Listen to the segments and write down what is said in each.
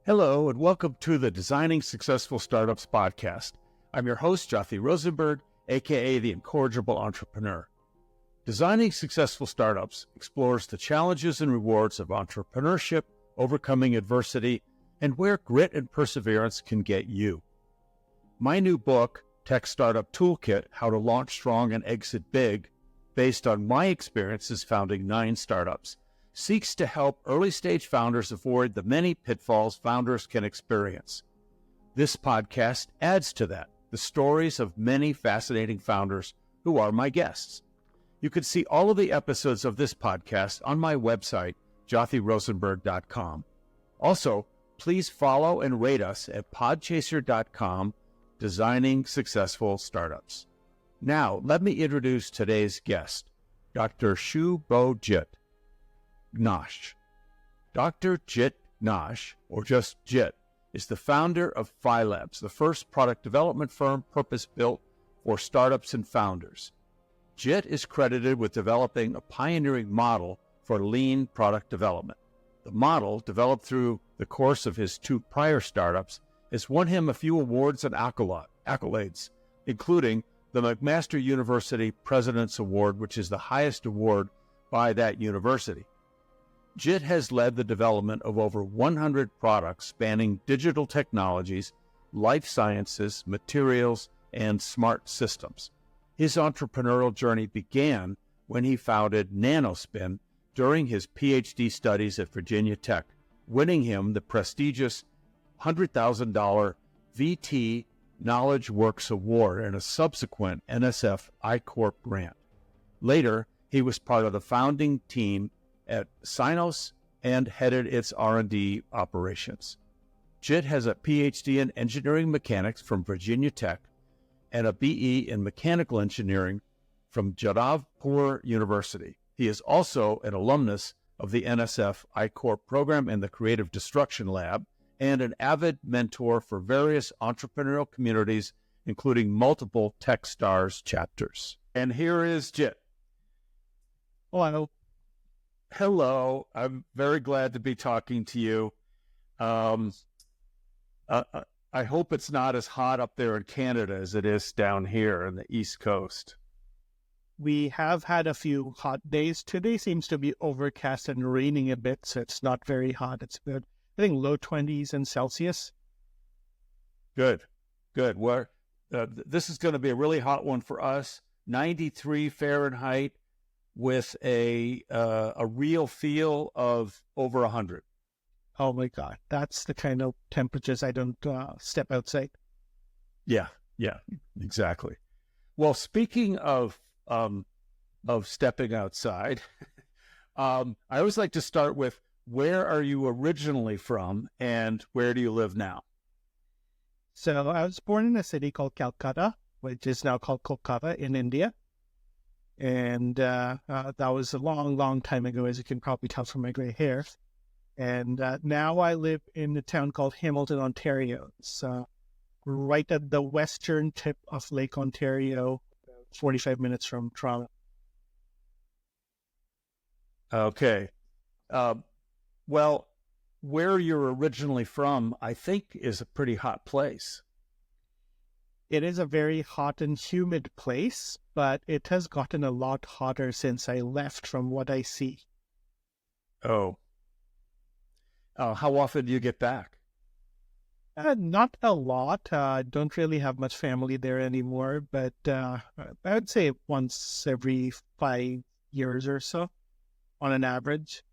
Hello, and welcome to the Designing Successful Startups podcast. I'm your host, Jyoti Rosenberg, aka the Incorrigible Entrepreneur. Designing Successful Startups explores the challenges and rewards of entrepreneurship, overcoming adversity, and where grit and perseverance can get you. My new book, Tech Startup Toolkit: How to Launch Strong and Exit Big, based on my experiences founding 9 startups, seeks to help early-stage founders avoid the many pitfalls founders can experience. This podcast adds to that, the stories of many fascinating founders who are my guests. You can see all of the episodes of this podcast on my website, jyothirosenberg.com. Also, please follow and rate us at podchaser.com, Designing Successful Startups. Now, let me introduce today's guest, Dr. Suvojit Ghosh. Dr. Jit Ghosh, or just Jit, is the founder of FYELABS, the first product development firm purpose-built for startups and founders. Jit is credited with developing a pioneering model for lean product development. The model, developed through the course of his 2 prior startups, has won him a few awards and accolades, including the McMaster University President's Award, which is the highest award by that university. Jit has led the development of over 100 products spanning digital technologies, life sciences, materials, and smart systems. His entrepreneurial journey began when he founded NanoSpin during his PhD studies at Virginia Tech, winning him the prestigious $100,000 VT Knowledge Works Award and a subsequent NSF I-Corp grant. Later, he was part of the founding team at Synos and headed its R&D operations. Jit has a PhD in engineering mechanics from Virginia Tech and a BE in mechanical engineering from Jadavpur University. He is also an alumnus of the NSF I-Corp program and the Creative Destruction Lab, and an avid mentor for various entrepreneurial communities, including multiple Techstars chapters. And here is Jit. Hello, I'm very glad to be talking to you. I hope it's not as hot up there in Canada as it is down here in the East Coast. We have had a few hot days. Today seems to be overcast and raining a bit, so it's not very hot. It's good. I think low 20s in Celsius. Good. This is going to be a really hot one for us. 93 Fahrenheit. With a real feel of over 100. Oh my God, that's the kind of temperatures I don't step outside. Yeah, exactly. Well, speaking of stepping outside, I always like to start with, where are you originally from and where do you live now? So I was born in a city called Calcutta, which is now called Kolkata in India. And that was a long time ago, as you can probably tell from my gray hair. And now I live in a town called Hamilton, Ontario. It's right at the western tip of Lake Ontario, 45 minutes from Toronto. Okay. Well, where you're originally from, I think, is a pretty hot place. It is a very hot and humid place, but it has gotten a lot hotter since I left, from what I see. Oh. How often do you get back? Not a lot. I don't really have much family there anymore, but I would say once every 5 years or so, on an average.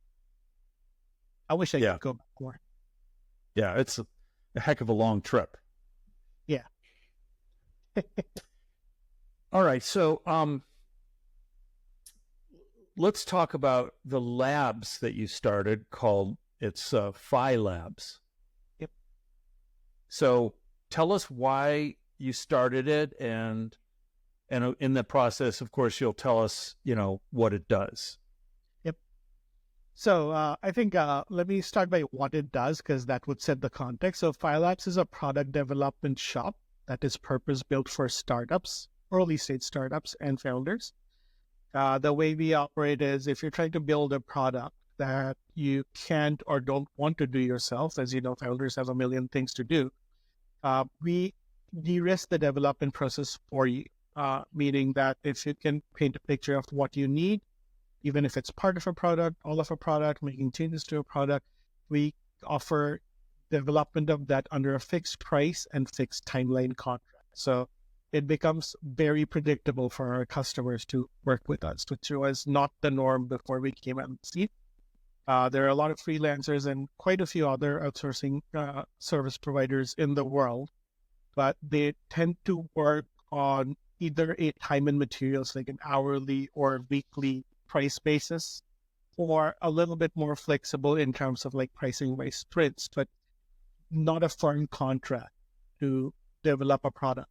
I wish I could go back more. Yeah, it's a heck of a long trip. Yeah. All right, so let's talk about the labs that you started, called FYELABS. Yep. So tell us why you started it, and in the process, of course, you'll tell us, what it does. Yep. So I think let me start by what it does, because that would set the context. So FYELABS is a product development shop that is purpose-built for startups, early-stage startups and founders. The way we operate is, if you're trying to build a product, that you can't or don't want to do yourself. As you know, founders have a million things to do. We de-risk the development process for you, meaning that if you can paint a picture of what you need, even if it's part of a product, all of a product, making changes to a product, we offer development of that under a fixed price and fixed timeline contract. So it becomes very predictable for our customers to work with us, which was not the norm before we came out of the seat. There are a lot of freelancers and quite a few other outsourcing service providers in the world, but they tend to work on either a time and materials, like an hourly or weekly price basis, or a little bit more flexible in terms of like pricing by sprints, but not a firm contract to develop a product.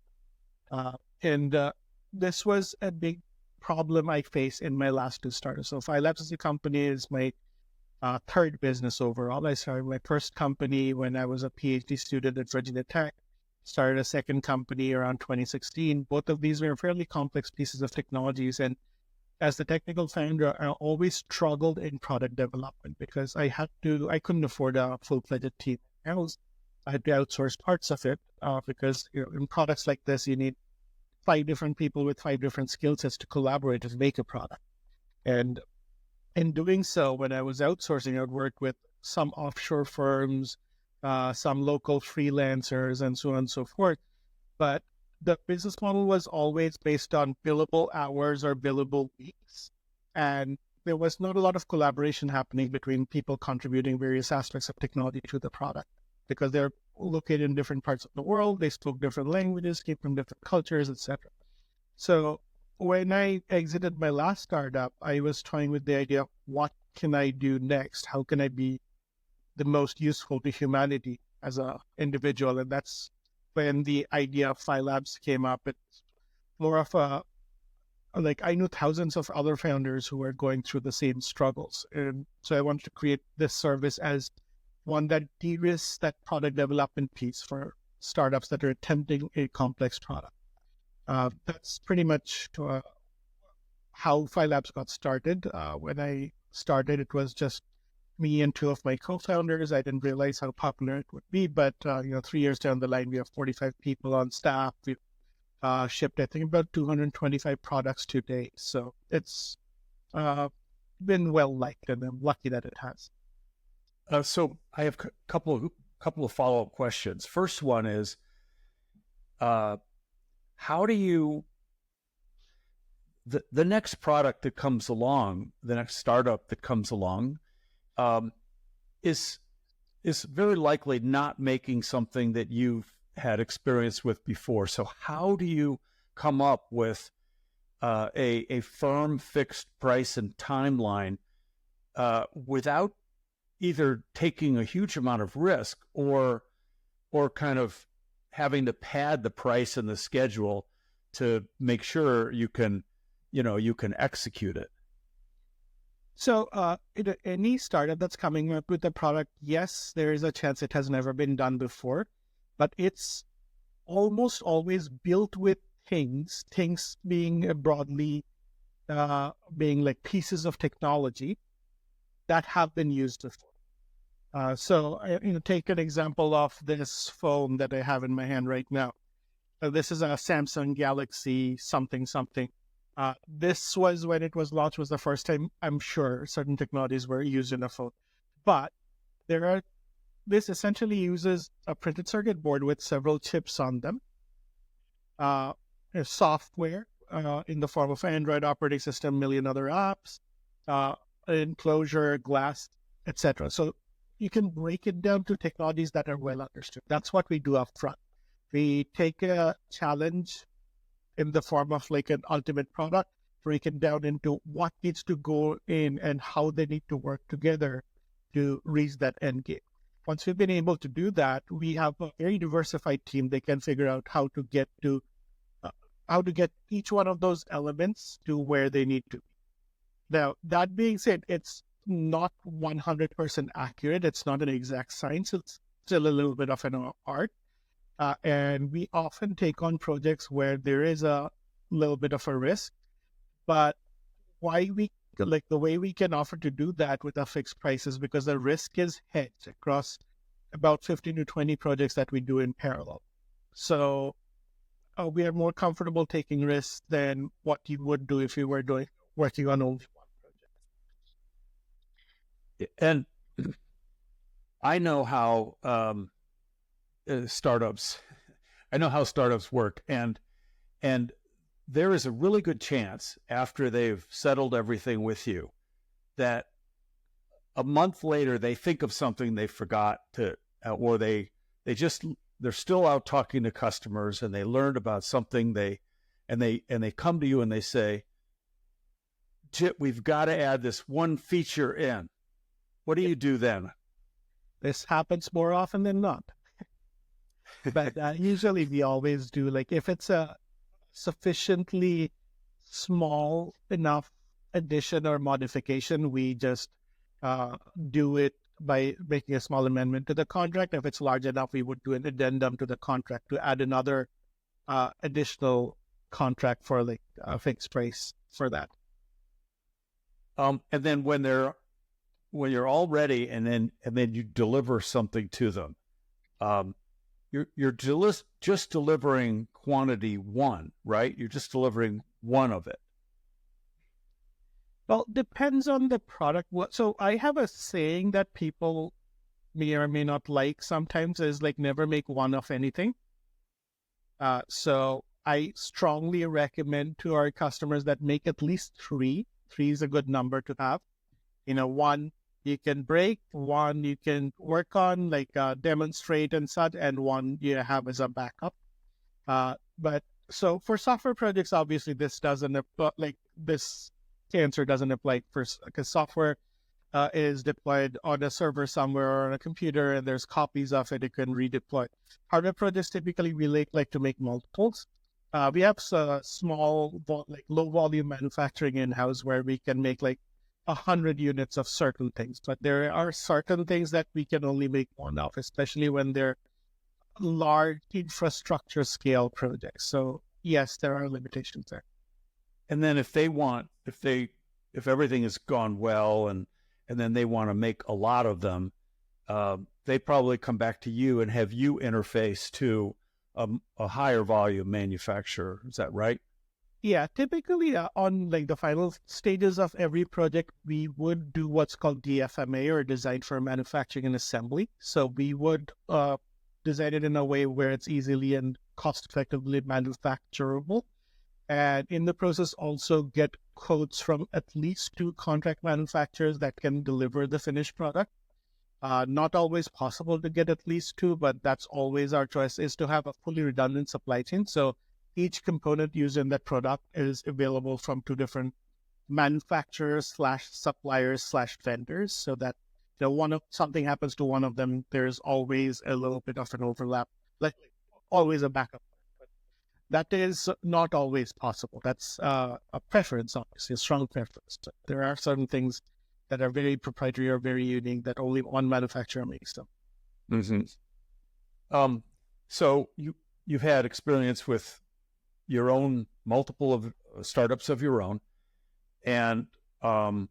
And this was a big problem I faced in my last two startups. So FYELABS as a company is my third business overall. I started my first company when I was a PhD student at Virginia Tech, started a second company around 2016. Both of these were fairly complex pieces of technologies. And as the technical founder, I always struggled in product development because I couldn't afford a full-fledged team. I had to outsource parts of it because in products like this, you need 5 different people with 5 different skill sets to collaborate to make a product. And in doing so, when I was outsourcing, I would work with some offshore firms, some local freelancers, and so on and so forth. But the business model was always based on billable hours or billable weeks. And there was not a lot of collaboration happening between people contributing various aspects of technology to the product because they're located in different parts of the world. They spoke different languages, came from different cultures, etc. So when I exited my last startup, I was toying with the idea of what can I do next? How can I be the most useful to humanity as an individual? And that's when the idea of FYELABS came up. It's more of I knew thousands of other founders who were going through the same struggles. And so I wanted to create this service as one that de-risks that product development piece for startups that are attempting a complex product. That's pretty much how FYELABS got started. When I started, it was just me and 2 of my co-founders. I didn't realize how popular it would be, but 3 years down the line, we have 45 people on staff. We've shipped, I think, about 225 products to date. So it's been well liked, and I'm lucky that it has. So I have a couple of follow-up questions. First one is, how do you the next product that comes along, the next startup that comes along, is very likely not making something that you've had experience with before. So how do you come up with a firm fixed price and timeline without either taking a huge amount of risk or kind of having to pad the price and the schedule to make sure you can execute it? So any startup that's coming up with a product, yes, there is a chance it has never been done before, but it's almost always built with things being broadly being like pieces of technology that have been used before. So take an example of this phone that I have in my hand right now. This is a Samsung Galaxy something. This was, when it was launched, was the first time I'm sure certain technologies were used in a phone. But this essentially uses a printed circuit board with several chips on them, software in the form of Android operating system, million other apps, enclosure, glass, etc. So you can break it down to technologies that are well understood. That's what we do up front. We take a challenge in the form of like an ultimate product, break it down into what needs to go in and how they need to work together to reach that end game. Once we've been able to do that, we have a very diversified team. They can figure out how to get each one of those elements to where they need to be. Now, that being said, it's not 100% accurate. It's not an exact science. It's still a little bit of an art. And we often take on projects where there is a little bit of a risk. But why we like the way we can offer to do that with a fixed price is because the risk is hedged across about 15 to 20 projects that we do in parallel. So we are more comfortable taking risks than what you would do if you were working on only one project. And I know how startups, I know how startups work, and there is a really good chance after they've settled everything with you that a month later they think of something they forgot to, or they're still out talking to customers and they learned about something they come to you and they say, Chip, we've got to add this one feature in. What do you do then? This happens more often than not. But usually we always do, like if it's a sufficiently small enough addition or modification, we just do it by making a small amendment to the contract. If it's large enough, we would do an addendum to the contract to add another additional contract for like a fixed price for that. And then when you're all ready, and then you deliver something to them, you're just delivering quantity one, right? You're just delivering one of it. Well, depends on the product. So I have a saying that people may or may not like sometimes is like never make one of anything. So I strongly recommend to our customers that make at least three. Three is a good number to have. One you can break, one you can work on, like demonstrate and such, and one you have as a backup. But so for software projects, obviously this doesn't like this answer doesn't apply first because software is deployed on a server somewhere or on a computer, and there's copies of it you can redeploy. Hardware projects typically we like to make multiples. We have small, like low volume manufacturing in-house where we can make like 100 units of certain things, but there are certain things that we can only make one of, especially when they're large infrastructure scale projects. So yes, there are limitations there. And then if everything has gone well and then they want to make a lot of them, they probably come back to you and have you interface to a higher volume manufacturer. Is that right? Yeah, typically on like the final stages of every project, we would do what's called DFMA, or Design for Manufacturing and Assembly. So we would design it in a way where it's easily and cost effectively manufacturable. And in the process, also get quotes from at least 2 contract manufacturers that can deliver the finished product. Not always possible to get at least 2, but that's always our choice, is to have a fully redundant supply chain. So each component used in that product is available from 2 different manufacturers / suppliers / vendors, so that something happens to one of them, there's always a little bit of an overlap, like always a backup. But that is not always possible. That's a preference, obviously, a strong preference. But there are certain things that are very proprietary or very unique that only one manufacturer makes them. Mm-hmm. So you've had experience with your own multiple of startups of your own, and a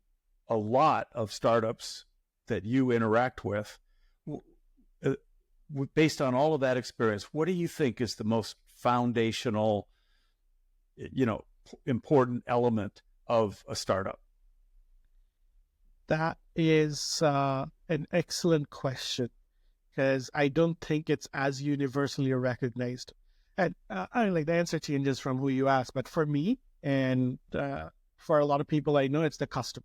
lot of startups that you interact with. Based on all of that experience, what do you think is the most foundational, important element of a startup? That is an excellent question, because I don't think it's as universally recognized. And like the answer changes from who you ask, but for me and for a lot of people I know, it's the customer.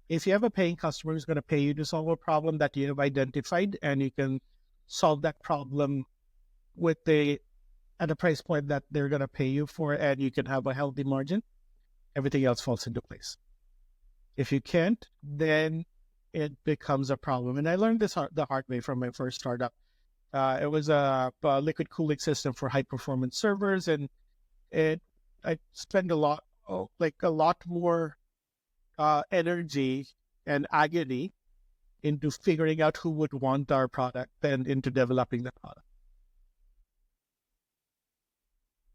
If you have a paying customer who's going to pay you to solve a problem that you have identified, and you can solve that problem at a price point that they're going to pay you for, and you can have a healthy margin, everything else falls into place. If you can't, then it becomes a problem. And I learned this the hard way from my first startup. It was a liquid cooling system for high performance servers, and I spent a lot more energy and agony into figuring out who would want our product than into developing the product.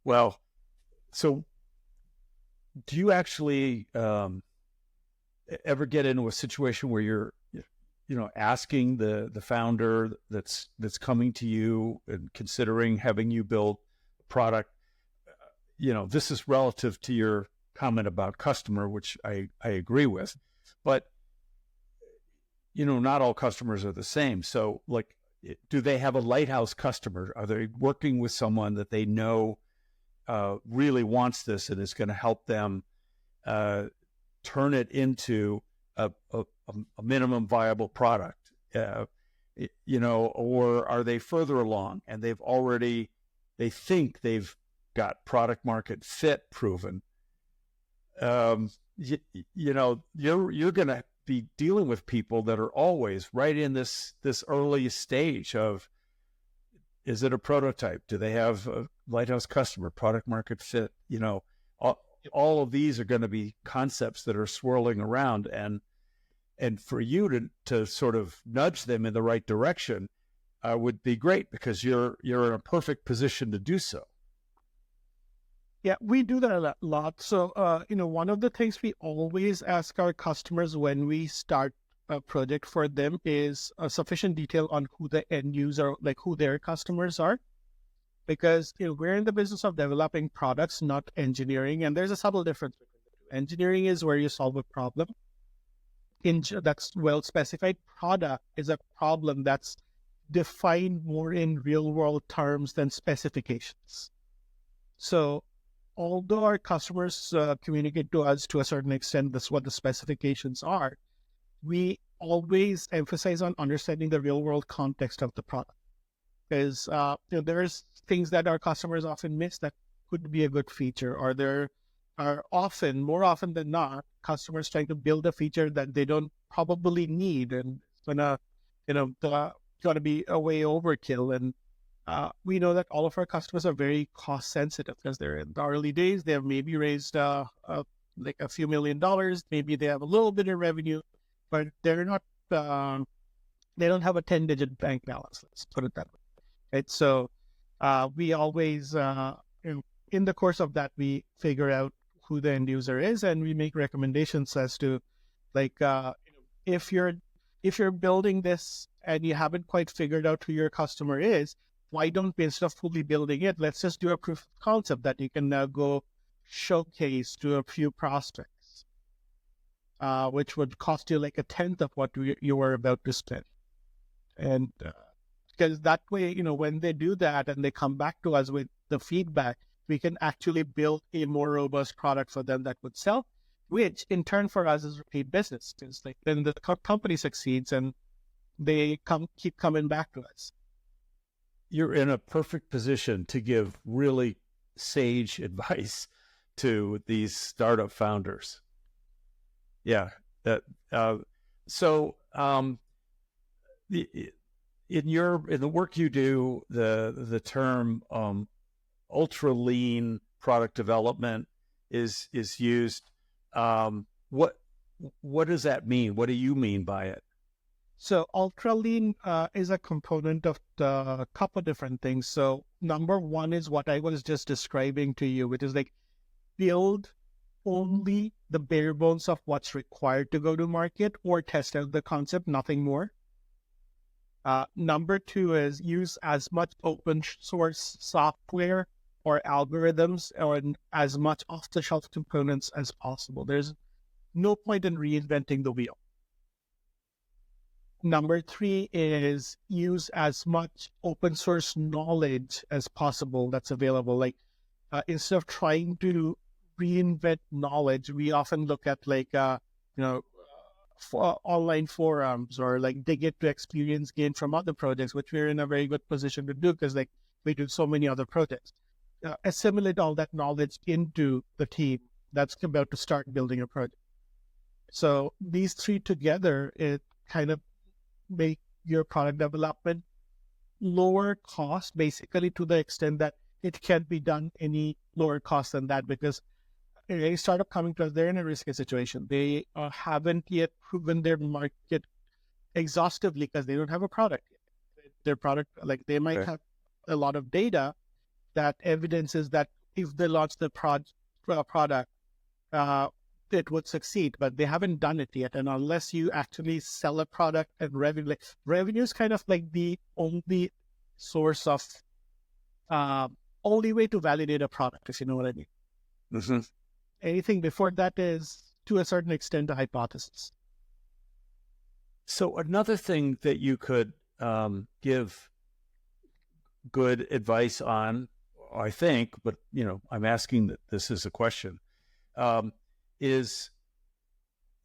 Well, so do you actually ever get into a situation where you're, asking the founder that's coming to you and considering having you build a product, this is relative to your comment about customer, which I agree with, but not all customers are the same. So like, do they have a lighthouse customer? Are they working with someone that they know really wants this and is going to help them turn it into a minimum viable product? Or are they further along and they think they've got product market fit proven? You're going to be dealing with people that are always right in this early stage of, is it a prototype? Do they have a lighthouse customer, product market fit? All of these are going to be concepts that are swirling around, and for you to sort of nudge them in the right direction would be great, because you're in a perfect position to do so. Yeah, we do that a lot. So, one of the things we always ask our customers when we start a project for them is sufficient detail on who the end user, like who their customers are. Because we're in the business of developing products, not engineering. And there's a subtle difference between the two. Engineering is where you solve a problem that's well specified. Product is a problem that's defined more in real world terms than specifications. So although our customers communicate to us to a certain extent, that's what the specifications are, we always emphasize on understanding the real world context of the product. Because there's things that our customers often miss that could be a good feature, or there are more often than not, customers trying to build a feature that they don't probably need, and it's gonna be a way overkill. And we know that all of our customers are very cost sensitive because they're in the early days. They have maybe raised like a few $1 million. Maybe they have a little bit of revenue, but they're not. They don't have a 10-digit bank balance. Let's put it that way. Right. So we always, in the course of that, we figure out who the end user is, and we make recommendations as to, like, if you're building this and you haven't quite figured out who your customer is, why don't we, instead of fully building it, let's just do a proof of concept that you can now go showcase to a few prospects, which would cost you like a tenth of what you were about to spend. And because that way, when they do that and they come back to us with the feedback, we can actually build a more robust product for them that would sell, which in turn for us is repeat business. Because like then the company succeeds and they keep coming back to us. You're in a perfect position to give really sage advice to these startup founders. Yeah. In the work you do, the term ultra lean product development is used. What does that mean? What do you mean by it? So ultra lean is a component of a couple different things. So number one is what I was just describing to you, which is like build only the bare bones of what's required to go to market or test out the concept, nothing more. Number two is use as much open source software or algorithms or as much off-the-shelf components as possible. There's no point in reinventing the wheel. Number three is use as much open source knowledge as possible that's available. Like instead of trying to reinvent knowledge, we often look at like, for online forums or like dig into experience gained from other projects, which we're in a very good position to do because like we do so many other projects. Assimilate all that knowledge into the team that's about to start building a project. So these three together, it kind of make your product development lower cost, basically to the extent that it can't be done any lower cost than that, because a startup coming to us, they're in a risky situation. They haven't yet proven their market exhaustively because they don't have a product yet. Their product, like they might have a lot of data that evidences that if they launch the product, it would succeed, but they haven't done it yet. And unless you actually sell a product and revenue is kind of like the only source of, only way to validate a product, if you know what I mean. Mm-hmm. Anything before that is, to a certain extent, a hypothesis. So another thing that you could give good advice on, I think, but I'm asking that this is a question, is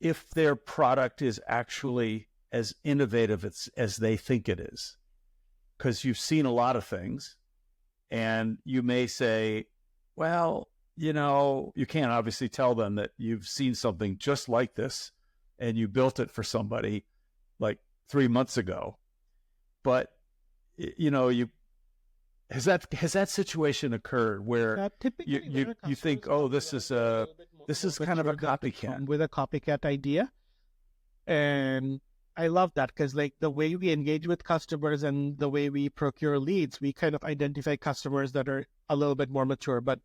if their product is actually as innovative as they think it is. Because you've seen a lot of things, and you may say, well, you can't obviously tell them that you've seen something just like this and you built it for somebody like 3 months ago. But, has that situation occurred where you think, oh, this is kind of a copycat with a copycat idea? And I love that, because like the way we engage with customers and the way we procure leads, we kind of identify customers that are a little bit more mature, but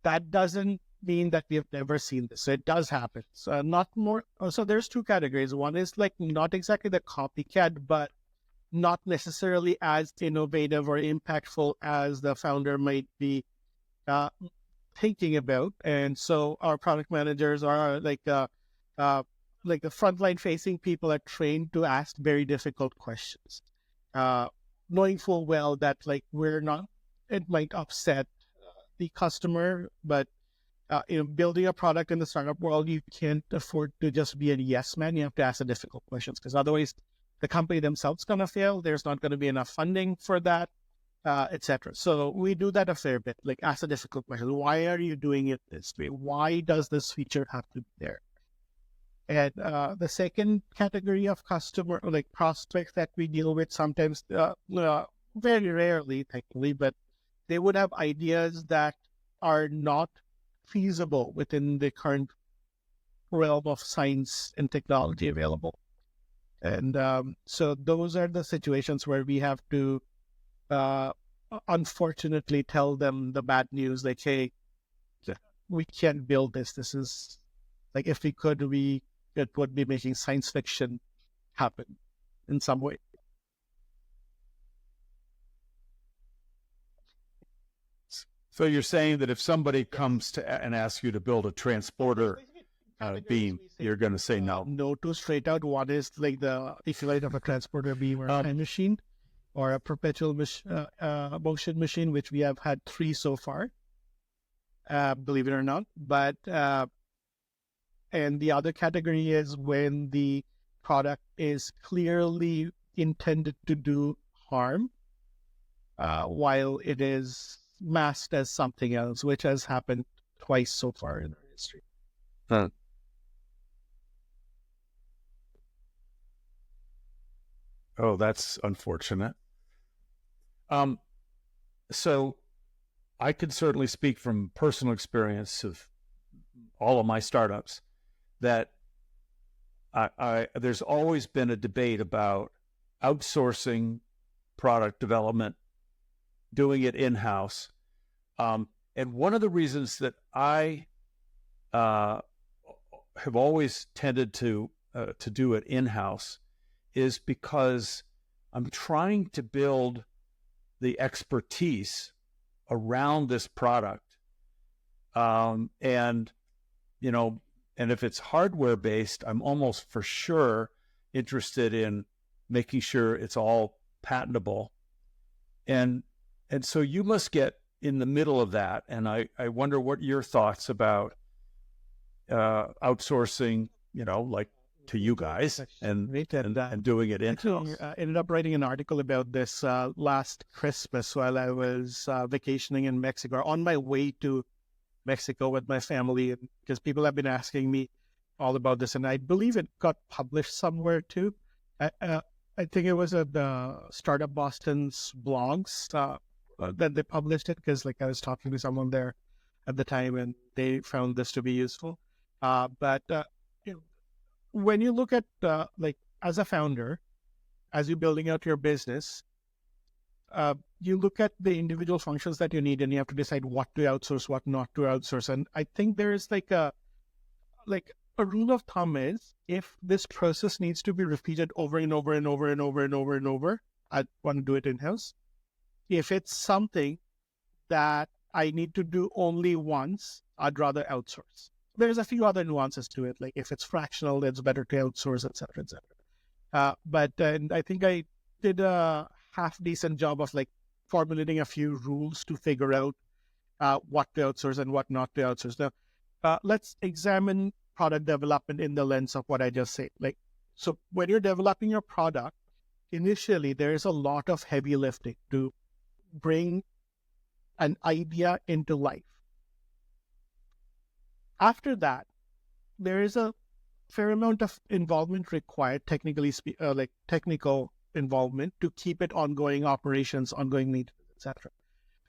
that doesn't mean that we have never seen this. So it does happen. So not more. So there's two categories. One is like not exactly the copycat, but not necessarily as innovative or impactful as the founder might be thinking about. And so our product managers are like the frontline facing people are trained to ask very difficult questions, knowing full well that like it might upset the customer, but building a product in the startup world, you can't afford to just be a yes man. You have to ask the difficult questions, because otherwise the company themselves going to fail. There's not going to be enough funding for that, etc. So we do that a fair bit, like ask a difficult question. Why are you doing it this way? Why does this feature have to be there? And the second category of customer, like prospects that we deal with sometimes, very rarely, thankfully, but they would have ideas that are not feasible within the current realm of science and technology available. And so those are the situations where we have to, unfortunately, tell them the bad news, like, hey, we can't build this. This is, like, if we could, it would be making science fiction happen in some way. So you're saying that if somebody comes to and asks you to build a transporter beam, you're going to say no? No, two straight out. One is like the equivalent of a transporter beam or a time machine, or a perpetual motion machine, which we have had 3 so far, believe it or not. But and the other category is when the product is clearly intended to do harm, while it is masked as something else, which has happened twice so far in our history. Huh. Oh, that's unfortunate. So I can certainly speak from personal experience of all of my startups that there's always been a debate about outsourcing product development, doing it in-house. And one of the reasons that I have always tended to do it in-house is because I'm trying to build the expertise around this product. And if it's hardware based, I'm almost for sure interested in making sure it's all patentable. And so you must get in the middle of that. And I wonder what your thoughts about outsourcing, like to you guys and doing it in-house. I ended up writing an article about this last Christmas while I was vacationing in Mexico, on my way to Mexico with my family, because people have been asking me all about this, and I believe it got published somewhere too. I think it was at the Startup Boston's blogs that they published it, because like I was talking to someone there at the time and they found this to be useful. But when you look at like as a founder, as you're building out your business, you look at the individual functions that you need, and you have to decide what to outsource, what not to outsource. And I think there is like like a rule of thumb is if this process needs to be repeated over and over and over and over and over and over, I'd want to do it in-house. If it's something that I need to do only once, I'd rather outsource. There's a few other nuances to it. Like if it's fractional, it's better to outsource, et cetera, et cetera. But I think I did a half decent job of like formulating a few rules to figure out what to outsource and what not to outsource. Now, let's examine product development in the lens of what I just said. Like, so when you're developing your product, initially there's a lot of heavy lifting to bring an idea into life. After that, there is a fair amount of involvement required, technical involvement to keep it ongoing operations, ongoing maintenance, etc.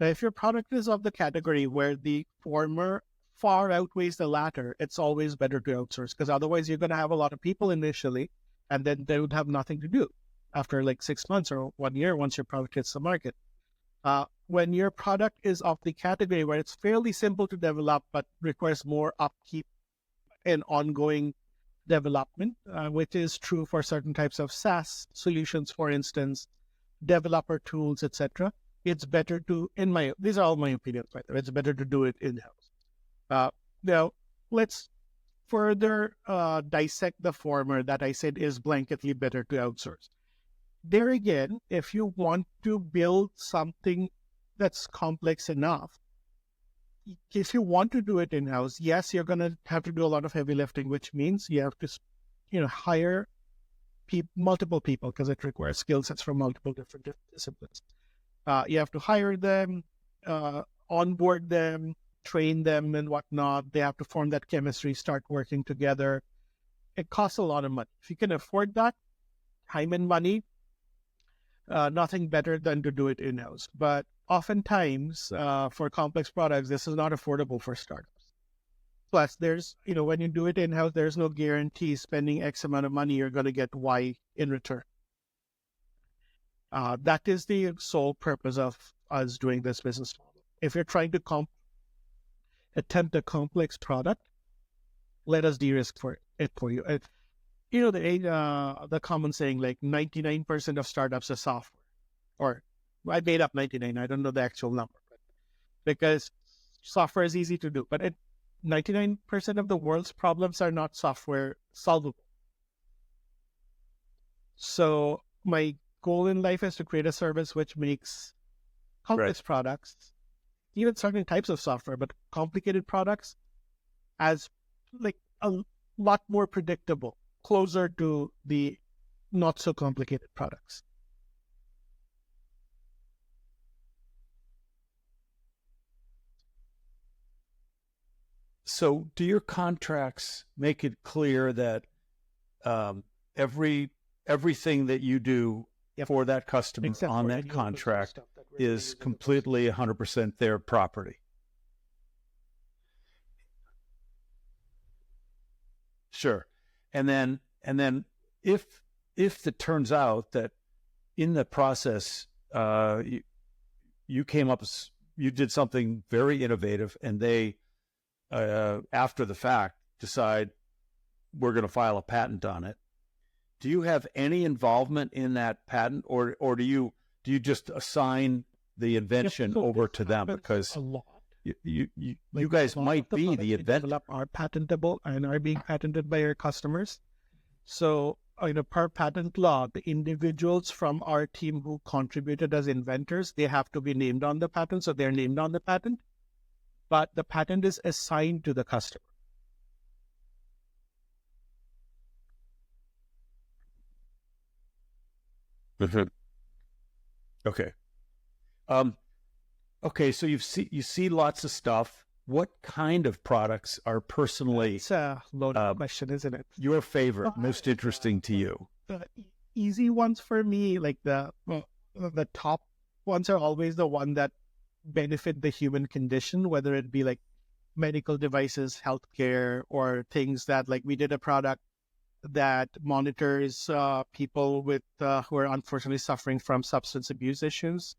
Now, if your product is of the category where the former far outweighs the latter, it's always better to outsource, because otherwise you're going to have a lot of people initially, and then they would have nothing to do after like 6 months or 1 year once your product hits the market. When your product is of the category where it's fairly simple to develop but requires more upkeep and ongoing development, which is true for certain types of SaaS solutions, for instance, developer tools, etc., it's better to, these are all my opinions, by the way, it's better to do it in-house. Now, let's further dissect the former that I said is blanketly better to outsource. There again, if you want to build something that's complex enough, if you want to do it in-house, yes, you're going to have to do a lot of heavy lifting, which means you have to, hire multiple people, because it requires skill sets from multiple different disciplines. You have to hire them, onboard them, train them and whatnot. They have to form that chemistry, start working together. It costs a lot of money. If you can afford that, time and money, nothing better than to do it in-house. But oftentimes, for complex products, this is not affordable for startups. Plus, there's, when you do it in-house, there's no guarantee spending X amount of money, you're going to get Y in return. That is the sole purpose of us doing this business model. If you're trying to attempt a complex product, let us de-risk it for you. The common saying, like 99% of startups are software, or I made up 99. I don't know the actual number, because software is easy to do, but 99% of the world's problems are not software solvable. So my goal in life is to create a service which makes complex products, even certain types of software, but complicated products, as like a lot more predictable, closer to the not so complicated products. So do your contracts make it clear that everything that you do for that customer on that contract is completely 100% their property? Sure. And then if it turns out that in the process you did something very innovative, and they after the fact decide we're going to file a patent on it, do you have any involvement in that patent, or do you just assign the invention over to them? Because a lot. You guys might be the inventor. Are patentable and are being patented by our customers. So, per patent law, the individuals from our team who contributed as inventors, they have to be named on the patent. So they're named on the patent, but the patent is assigned to the customer. Okay. Okay, so you see lots of stuff. What kind of products are personally... It's a loaded question, isn't it? Your favorite, most interesting to you? The easy ones for me, like the top ones, are always the one that benefit the human condition, whether it be like medical devices, healthcare, or things that, like, we did a product that monitors people with who are unfortunately suffering from substance abuse issues,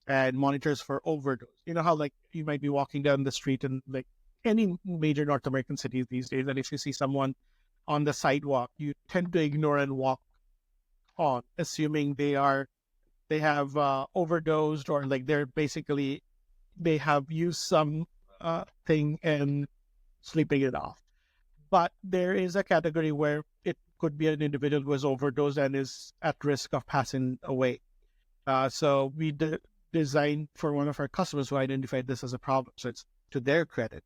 and monitors for overdose. You know how, like, you might be walking down the street and, like, any major North American cities these days, and if you see someone on the sidewalk, you tend to ignore and walk on, assuming they have overdosed, or like they have used some thing and sleeping it off. But there is a category where it could be an individual who has overdosed and is at risk of passing away. So we designed for one of our customers who identified this as a problem. So it's to their credit.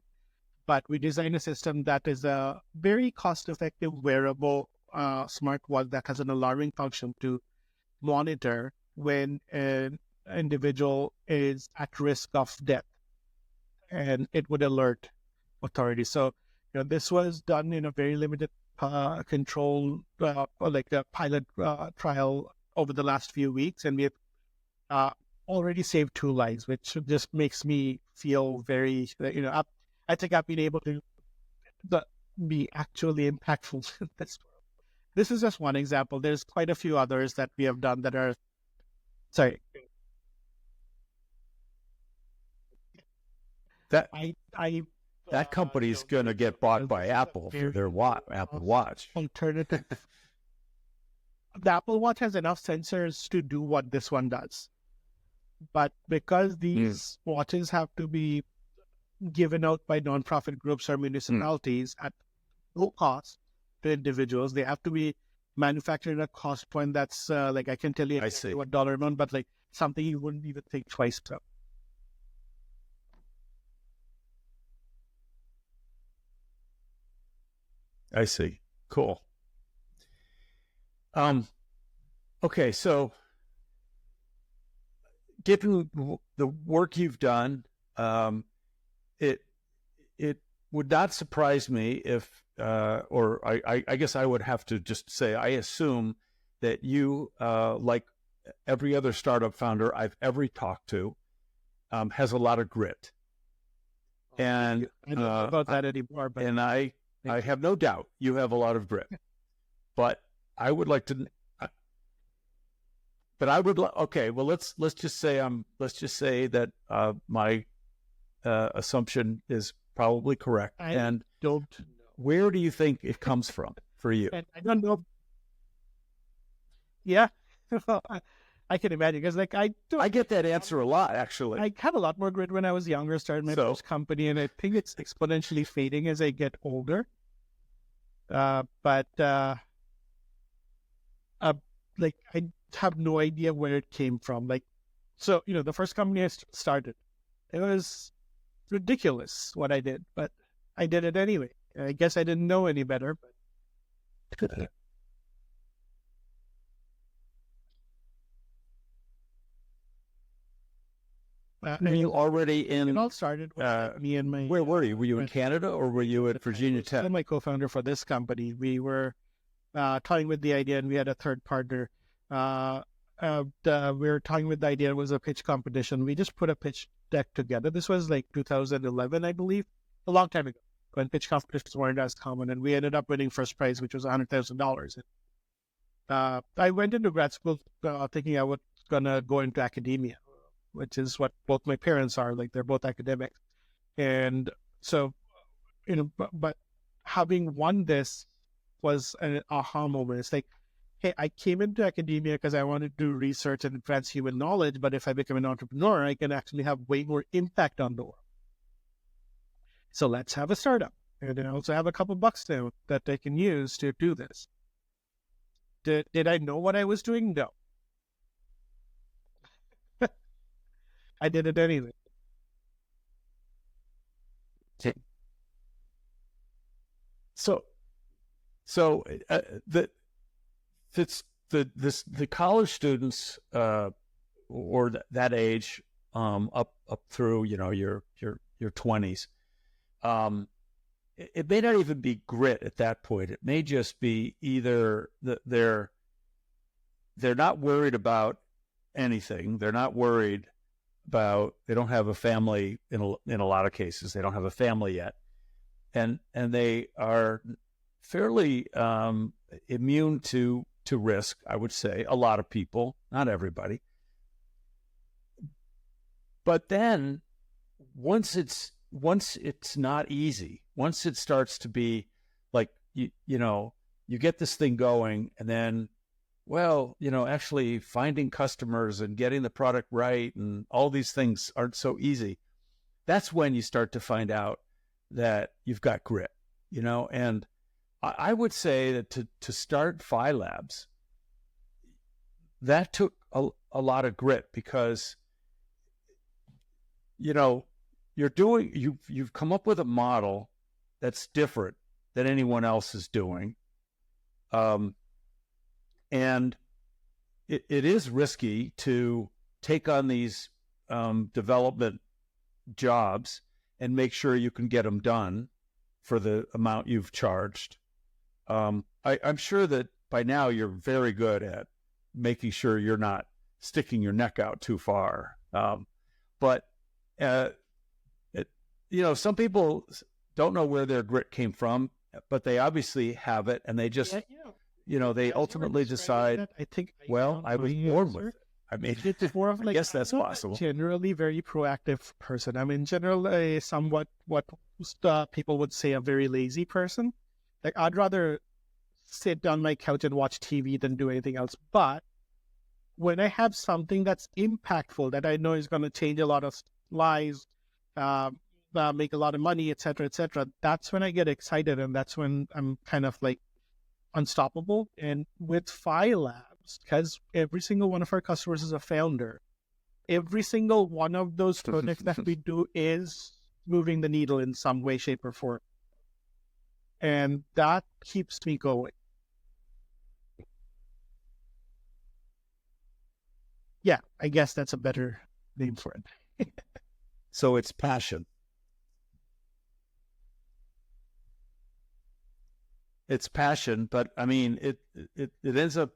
But we designed a system that is a very cost-effective, wearable smartwatch that has an alarming function to monitor when an individual is at risk of death, and it would alert authorities. So, this was done in a very limited control, like a pilot trial over the last few weeks, and we have already saved 2 lives, which just makes me feel very, I think I've been able to be actually impactful in this world. This is just one example. There's quite a few others that we have done that are, sorry. That company's going to get bought by Apple for their Apple Watch. Alternative. The Apple Watch has enough sensors to do what this one does. But because these watches have to be given out by nonprofit groups or municipalities at low cost to individuals, they have to be manufactured at a cost point that's like, I can tell you exactly what dollar amount, but like something you wouldn't even think twice about. I see. Cool. Okay, so given the work you've done, it would not surprise me if, or I guess I would have to just say, I assume that you, like every other startup founder I've ever talked to, has a lot of grit. And I don't know about that anymore, but I have no doubt you have a lot of grit. But I would like to. Okay. Well, let's just say that my assumption is probably correct. I don't know. Where do you think it comes from for you? And I don't know. Yeah, I can imagine, because like I get that answer a lot, actually. I had a lot more grit when I was younger, started my first company, and I think it's exponentially fading as I get older. But like I have no idea where it came from. Like, so the first company I started, it was ridiculous what I did, but I did it anyway. I guess I didn't know any better, but you already in? It all started with me and my. Where were you? Were you in Canada, or were you at Virginia Tech? I'm my co-founder for this company. We were toying with the idea, and we had a third partner. We were toying with the idea. It was a pitch competition. We just put a pitch deck together. This was like 2011, I believe, a long time ago, when pitch competitions weren't as common, and we ended up winning first prize, which was $100,000. I went into grad school thinking I was gonna go into academia, which is what both my parents are. Like, they're both academics. And so, but having won this was an aha moment. It's like, hey, I came into academia because I wanted to do research and advance human knowledge, but if I become an entrepreneur, I can actually have way more impact on the world. So let's have a startup. And I also have a couple bucks now that I can use to do this. Did I know what I was doing? No. I did it anyway. So the college students or that age up through your 20s, it may not even be grit at that point. It may just be either they're not worried about anything. They're not worried about, they don't have a family in a lot of cases. They don't have a family yet, and they are fairly immune to risk, I would say. A lot of people, not everybody. But then once once it's not easy, once it starts to be like, you get this thing going, and then, well, actually finding customers and getting the product right and all these things aren't so easy. That's when you start to find out that you've got grit, and I would say that to start FYELABS, that took a lot of grit, because, you've come up with a model that's different than anyone else is doing. And it is risky to take on these development jobs and make sure you can get them done for the amount you've charged. I'm sure that by now you're very good at making sure you're not sticking your neck out too far. But some people don't know where their grit came from, but they obviously have it, and they just, they ultimately decide, I think, I was born with it. I mean, it's more of I guess that's possible. Generally very proactive person. I mean, generally somewhat what people would say a very lazy person. Like, I'd rather sit on my couch and watch TV than do anything else. But when I have something that's impactful, that I know is going to change a lot of lives, make a lot of money, etc., that's when I get excited, and that's when I'm kind of like unstoppable. And with FYELABS, because every single one of our customers is a founder, every single one of those projects that we do is moving the needle in some way, shape, or form. And that keeps me going. Yeah, I guess that's a better name for it. So it's passion. It's passion, but I mean, it ends up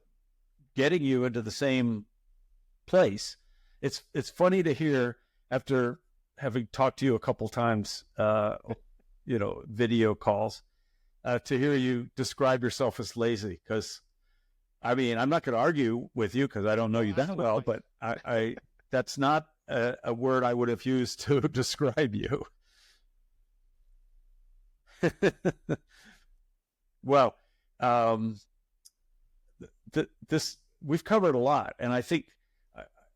getting you into the same place. It's funny to hear, after having talked to you a couple times, video calls, to hear you describe yourself as lazy. Because, I mean, I'm not going to argue with you because I don't know you that well, but I that's not a word I would have used to describe you. Well, this we've covered a lot, and I think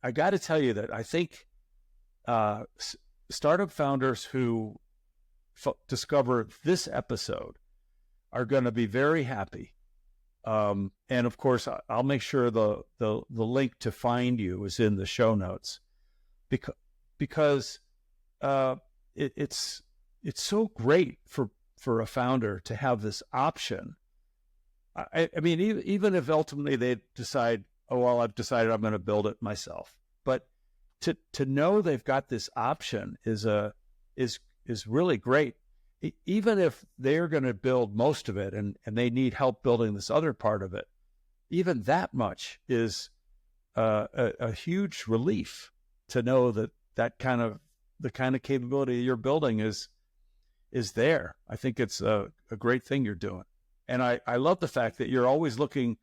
I got to tell you that I think startup founders who discover this episode are going to be very happy. And of course, I'll make sure the link to find you is in the show notes, because it's so great for a founder to have this option. I mean, even if ultimately they decide, oh, well, I've decided I'm going to build it myself, but to know they've got this option is really great. Even if they're going to build most of it and they need help building this other part of it, even that much is a huge relief to know that the kind of capability you're building is there. I think it's a great thing you're doing. And I love the fact that you're always looking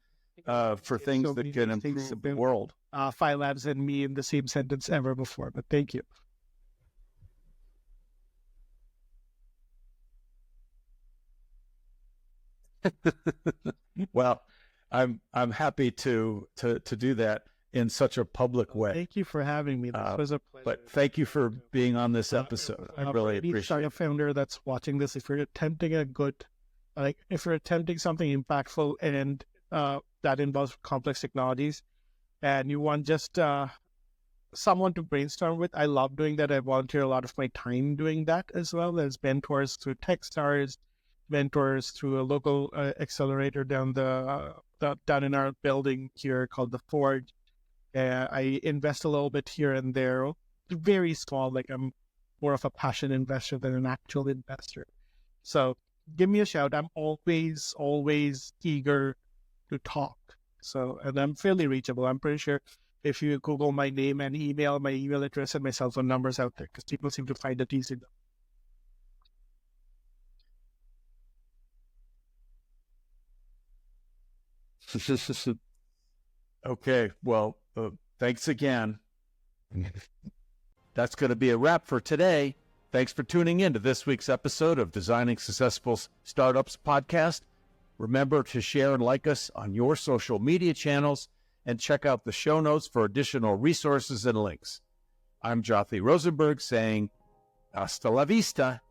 for things that can improve the world. FYELABS and me in the same sentence ever before, but thank you. Well, I'm happy to do that in such a public way. Thank you for having me. This was a pleasure. But thank you for being on this episode. I really appreciate it. A founder that's watching this, if you're attempting if you're attempting something impactful and that involves complex technologies, and you want just someone to brainstorm with, I love doing that. I volunteer a lot of my time doing that as well. There's mentors through Techstars, mentors through a local accelerator down in our building here called the Forge. I invest a little bit here and there, very small. Like, I'm more of a passion investor than an actual investor. So give me a shout. I'm always eager to talk. So, and I'm fairly reachable. I'm pretty sure if you Google my name and email, my email address and my cell phone numbers out there, because people seem to find it easy. Okay, well, thanks again. That's going to be a wrap for today. Thanks for tuning in to this week's episode of Designing Successful Startups podcast. Remember to share and like us on your social media channels and check out the show notes for additional resources and links. I'm Jyoti Rosenberg saying, hasta la vista.